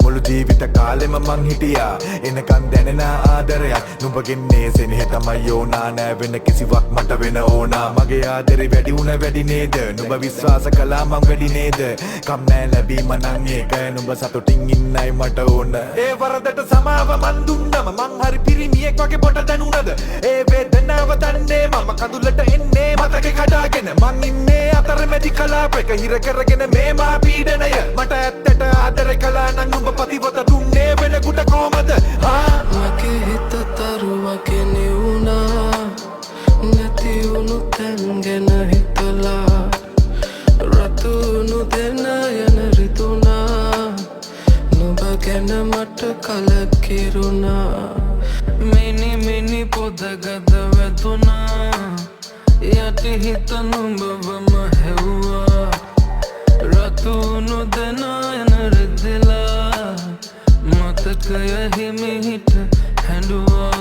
මුළු ජීවිත කාලෙම මං හිටියා එනකන් දැනෙන ආදරයක් නුඹගෙන්නේ සෙනෙහ තමයි ඕනා නෑ වෙන කිසිවක් මට වෙන ඕනා මගේ ආදරේ වැඩි වුණ වැඩි නේද නුඹ විශ්වාස කළා මං වැඩි නේද කම් නෑ ලැබීම නම් ඒක නුඹ සතුටින් ඉන්නයි මට ඕන ඒ වරදට සමාව මන් දුන්නම මං හරි පිරිමියෙක් වගේ පොට දැනුණද ඒ වේදනාව දන්නේ මම කඳුලට එන්නේ මතකේ කඩාගෙන මං ඉන්නේ අතරමැදි කලාපයක හිර කරගෙන මේ මා පීඩනය මට ඇත්තට ආදර කළා නම් නුඹ පතිවත දුන්නේ වෙනකුට කොහමද මගේ හිත තරුවගේ නිවුණා නැති වුණු තැන් ගැන හිතලා රතුණු දෙන යන රිතුනා නුඹ ගැන මට කලකිරුණා මිනි පොද ගද වැදුනා යටි හිත නුඹවම හැව්වා රතුණු දෙන යන රිදෙලා මතකය හිමිහිට හැඬුවා